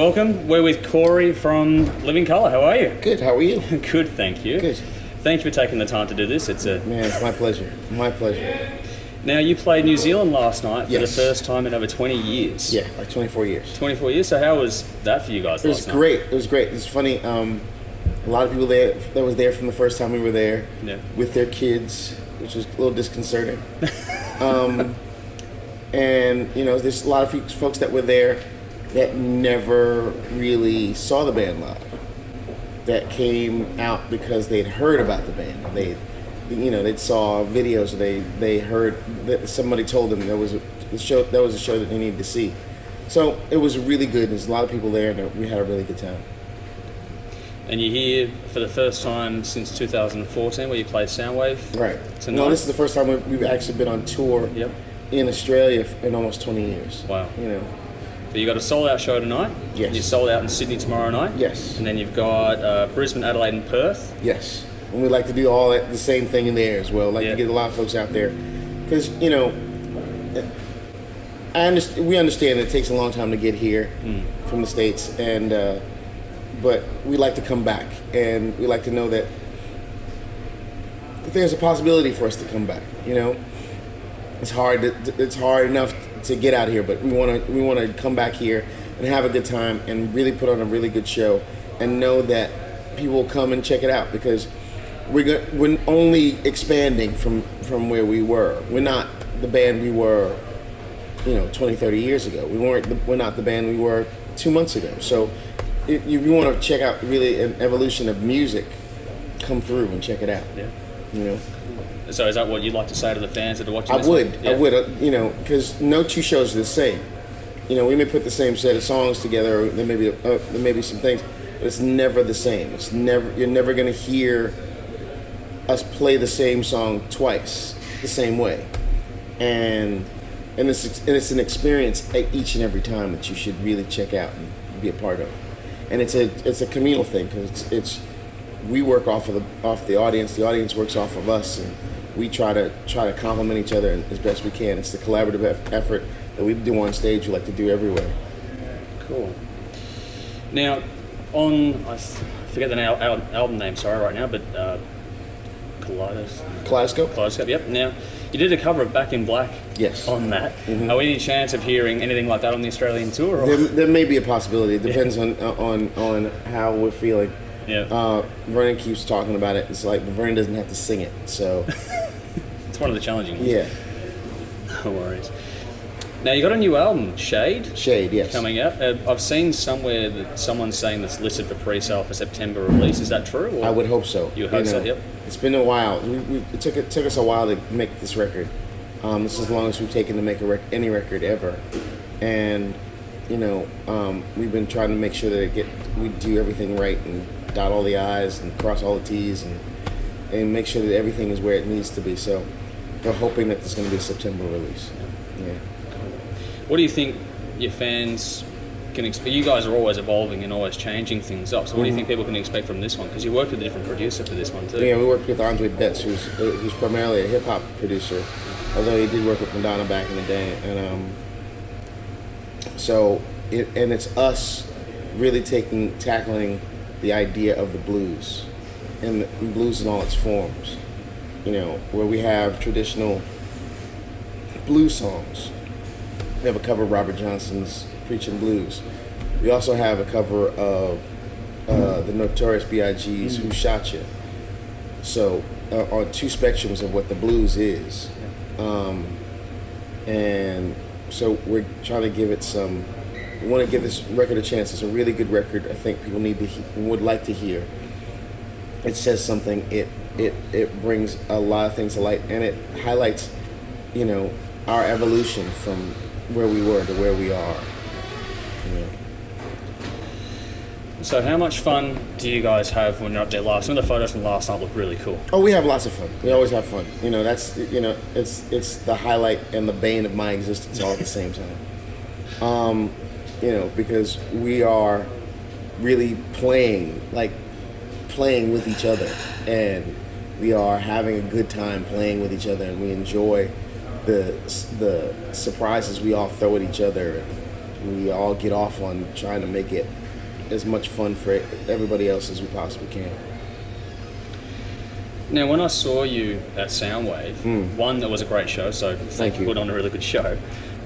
Welcome. We're with Corey from Living Colour. How are you? Good. How are you? Good, thank you. Good. Thank you for taking the time to do this. Man, it's my pleasure. My pleasure. Now, you played New Zealand last night for Yes. the first time in over 20 years. Yeah, like 24 years. 24 years? So how was that for you guys last night? It was great. It was funny. A lot of people there that was there from the first time we were there with their kids, which was a little disconcerting. And, you know, there's a lot of folks that were there that never really saw the band live, that came out because they'd heard about the band. They'd saw videos. They heard that somebody told them there was a show that they needed to see. So it was really good. There's a lot of people there, and we had a really good time. And you're here for the first time since 2014, where you played Soundwave. Right. Tonight. No, this is the first time we've actually been on tour in Australia in almost 20 years. Wow. You know. But you got a sold-out show tonight. Yes. And you're sold out in Sydney tomorrow night. Yes. And then you've got Brisbane, Adelaide, and Perth. Yes. And we like to do all the same thing in there as well. Like to get a lot of folks out there, because you know, we understand it takes a long time to get here from the States, and but we like to come back, and we like to know that there's a possibility for us to come back. You know, it's hard enough to get out here, but we want to come back here and have a good time and really put on a really good show, and know that people will come and check it out, because we're only expanding from where we were. We're not the band we were, 20, 30 years ago. We're not the band we were 2 months ago. So if you want to check out really an evolution of music, come through and check it out. Yeah. You know. So is that what you'd like to say to the fans that are watching? I would, because no two shows are the same. We may put the same set of songs together, or there may be some things, but it's never the same. You're never going to hear us play the same song twice the same way, and it's an experience each and every time that you should really check out and be a part of. And it's a communal thing, because we work off the audience, the audience works off of us, and we try to complement each other as best we can. It's the collaborative effort that we do on stage, we like to do everywhere. Cool. Now, I forget the album name, right now, but Kaleidoscope, yep. Now, you did a cover of Back in Black on that. Mm-hmm. Are we any chance of hearing anything like that on the Australian tour? Or? There may be a possibility. It depends on how we're feeling. Yeah. Vernon keeps talking about it. It's like Vernon doesn't have to sing it, so... It's one of the challenging ones. Yeah. No worries. Now, you got a new album, Shade? Shade, yes. Coming out. I've seen somewhere that someone's saying that's listed for pre-sale for September release. Is that true? Or? I would hope so. You hope so, yep. It's been a while. It took us a while to make this record. This is as long as we've taken to make any record ever. And, we've been trying to make sure that we do everything right and dot all the I's and cross all the T's and make sure that everything is where it needs to be. So we're hoping that there's going to be a September release. Yeah. What do you think your fans can expect? You guys are always evolving and always changing things up. So what do you think people can expect from this one? Because you worked with a different producer for this one too. Yeah, we worked with Andre Betts, who's primarily a hip hop producer, although he did work with Madonna back in the day. And it's us really tackling the idea of the blues, and the blues in all its forms. Where we have traditional blues songs. We have a cover of Robert Johnson's Preachin' Blues. We also have a cover of the Notorious B.I.G.'s Who Shot Ya? So on two spectrums of what the blues is. And so we're trying to give it we want to give this record a chance. It's a really good record. I think people would like to hear. It says something. It brings a lot of things to light, and it highlights, our evolution from where we were to where we are. So how much fun do you guys have when you're up there live? Some of the photos from last night look really cool. Oh, we have lots of fun. We always have fun. That's it's the highlight and the bane of my existence all at the same time. Because we are really playing with each other, and we are having a good time playing with each other, and we enjoy the surprises we all throw at each other. we all get off on trying to make it as much fun for everybody else as we possibly can. Now, when I saw you at Soundwave, one, that was a great show, so Thank you. put on a really good show.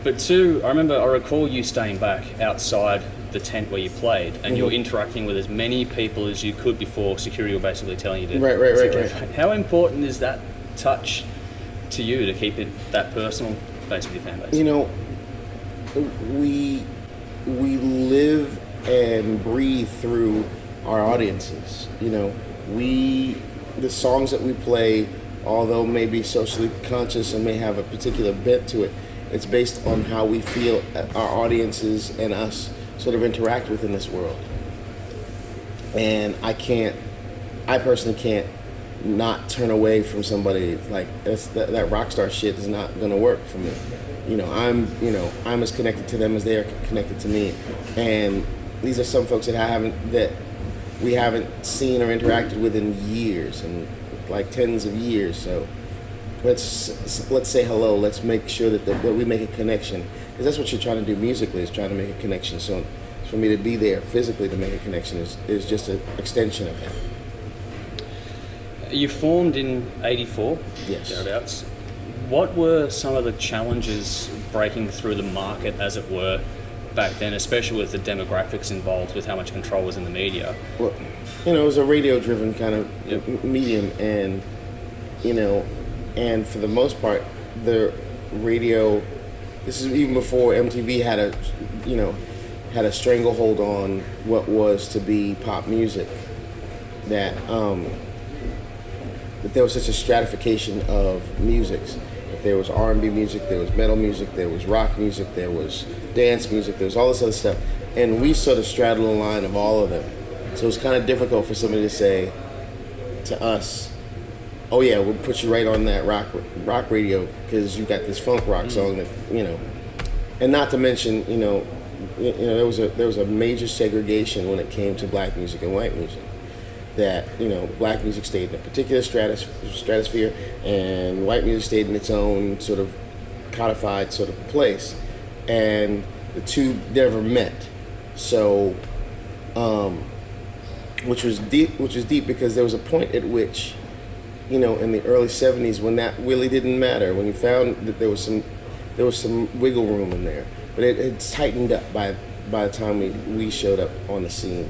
But two, I recall you staying back outside the tent where you played, and you're interacting with as many people as you could before security were basically telling you to. Right. How important is that touch to you to keep it that personal, basically, fan base? You know, we live and breathe through our audiences. You know, the songs that we play, although maybe socially conscious and may have a particular bent to it, it's based on how we feel our audiences and us sort of interact within this world. And I personally can't not turn away from somebody like that rock star shit is not gonna work for me. I'm as connected to them as they are connected to me. And these are some folks that we haven't seen or interacted with in years, and like tens of years. So let's say hello. Let's make sure that we make a connection, because that's what you're trying to do musically, is trying to make a connection. So for me to be there physically to make a connection is just an extension of that. You formed in '84, Yes. thereabouts. What were some of the challenges breaking through the market, as it were, back then, especially with the demographics involved, with how much control was in the media? Well, it was a radio-driven kind of medium, and and for the most part, the radio. This is even before MTV had a stranglehold on what was to be pop music. That there was such a stratification of musics. If there was R&B music, there was metal music, there was rock music, there was dance music, there was all this other stuff. And we sort of straddled the line of all of them. So it was kind of difficult for somebody to say to us, oh yeah, we'll put you right on that rock radio because you got this funk rock song that, and not to mention, there was a major segregation when it came to black music and white music. That black music stayed in a particular stratosphere, and white music stayed in its own sort of codified sort of place, and the two never met. So, which was deep because there was a point at which, in the early '70s, when that really didn't matter, when you found that there was some wiggle room in there, but it tightened up by the time we showed up on the scene.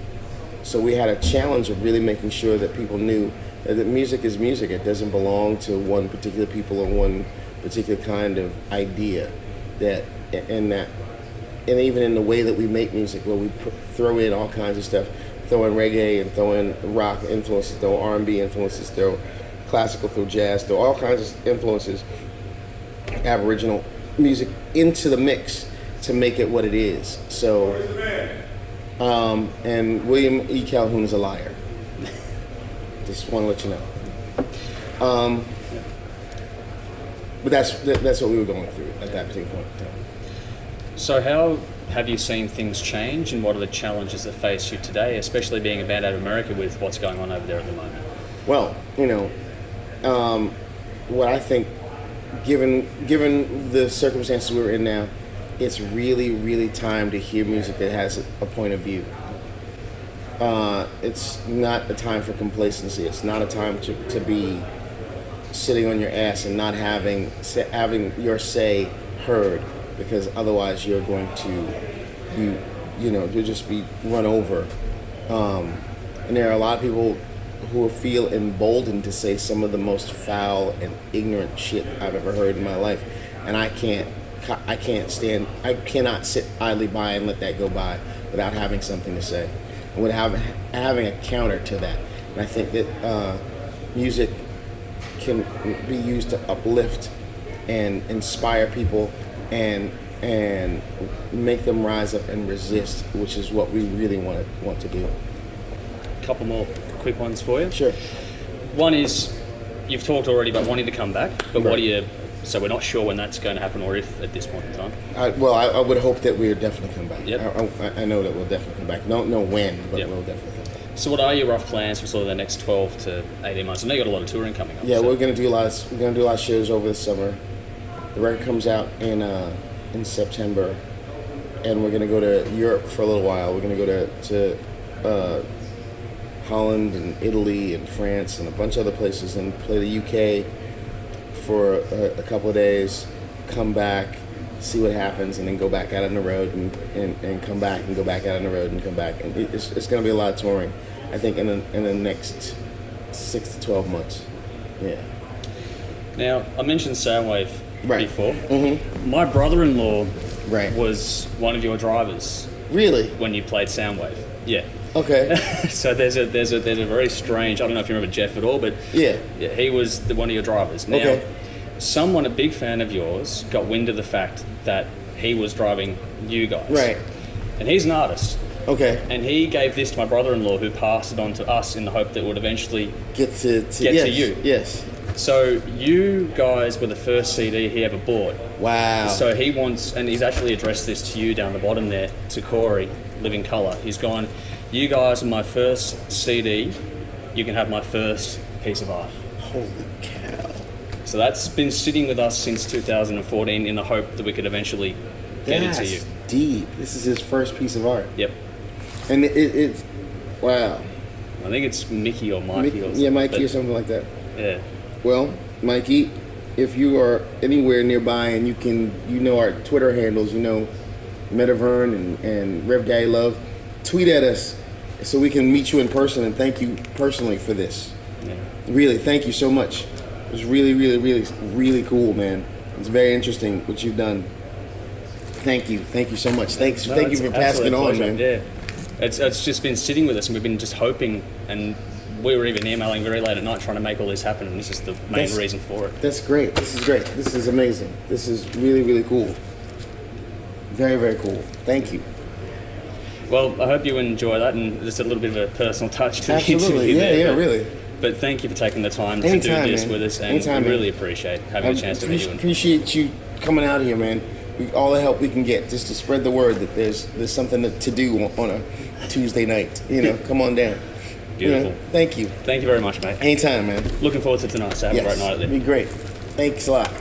So we had a challenge of really making sure that people knew that music is music. It doesn't belong to one particular people or one particular kind of idea. And even in the way that we make music, where we throw in all kinds of stuff, throw in reggae and throw in rock influences, throw R&B influences, throw classical, throw jazz, throw all kinds of influences, Aboriginal music into the mix to make it what it is. So. And William E. Calhoun is a liar. Just want to let you know. But that's what we were going through at that particular point in time. So how have you seen things change, and what are the challenges that face you today, especially being a band out of America with what's going on over there at the moment? Well, what I think, given the circumstances we're in now, it's really, really time to hear music that has a point of view. It's not a time for complacency. It's not a time to be sitting on your ass and not having your say heard, because otherwise you're going to be, you'll just be run over. And there are a lot of people who feel emboldened to say some of the most foul and ignorant shit I've ever heard in my life, and I cannot sit idly by and let that go by without having something to say, and without having a counter to that. And I think that music can be used to uplift and inspire people and make them rise up and resist, which is what we really want to do. A couple more quick ones for you. Sure. One is, you've talked already about wanting to come back, but Right. what do you... So we're not sure when that's going to happen, or if at this point in time. I would hope that we'll definitely come back. Yep. I know that we'll definitely come back. Don't know when, but Yep. we'll definitely come back. So what are your rough plans for sort of the next 12 to 18 months? I know you got a lot of touring coming up. Yeah, so. we're gonna do a lot of shows over the summer. The record comes out in September, and we're gonna go to Europe for a little while. We're gonna go to Holland and Italy and France and a bunch of other places, and play the UK for a couple of days, come back, see what happens, and then go back out on the road and come back and go back out on the road and come back. And it's going to be a lot of touring, I think, in the next 6 to 12 months. Yeah. Now, I mentioned Soundwave before. Mm-hmm. My brother-in-law Right. was one of your drivers Really? when you played Soundwave. Yeah. Okay. So there's a very strange. I don't know if you remember Jeff at all, but Yeah. he was one of your drivers. Now, Okay. someone, a big fan of yours, got wind of the fact that he was driving you guys. Right. And he's an artist. Okay. And he gave this to my brother-in-law, who passed it on to us in the hope that it would eventually Get to to you. Yes. So you guys were the first CD he ever bought. Wow. So he wants, and he's actually addressed this to you down the bottom there, to Corey, Living Colour. He's gone, you guys are my first CD, you can have my first piece of art. Holy cow. So that's been sitting with us since 2014 in the hope that we could eventually get it to you. That's deep. This is his first piece of art. Yep. And it's, wow. I think it's Mickey or Mikey or something. Yeah, Mikey but, or something like that. Yeah. Well, Mikey, if you are anywhere nearby and you know our Twitter handles, Metavern and Rev Daddy Love, tweet at us so we can meet you in person and thank you personally for this. Yeah. Really, thank you so much. It was really, really, really, really cool, man. It's very interesting what you've done. Thank you so much. Thank you for passing it on, pleasure. man. Yeah. It's just been sitting with us, and we've been just hoping, and we were even emailing very late at night trying to make all this happen, and this is the main reason for it. That's great. This is great. This is amazing. This is really, really cool. Very, very cool. Thank you. Well, I hope you enjoy that, and just a little bit of a personal touch to the Absolutely. interview Yeah, there. yeah, but, really. But thank you for taking the time to Anytime, do this man. with us, and Anytime, we man. really appreciate having a chance to meet you. Appreciate you coming out here, man. All the help we can get just to spread the word that there's something to do on a Tuesday night. Come on down. Beautiful. Thank you. Thank you very much, mate. Anytime, man. Looking forward to tonight, so have a great night at It'd be great. Thanks a lot.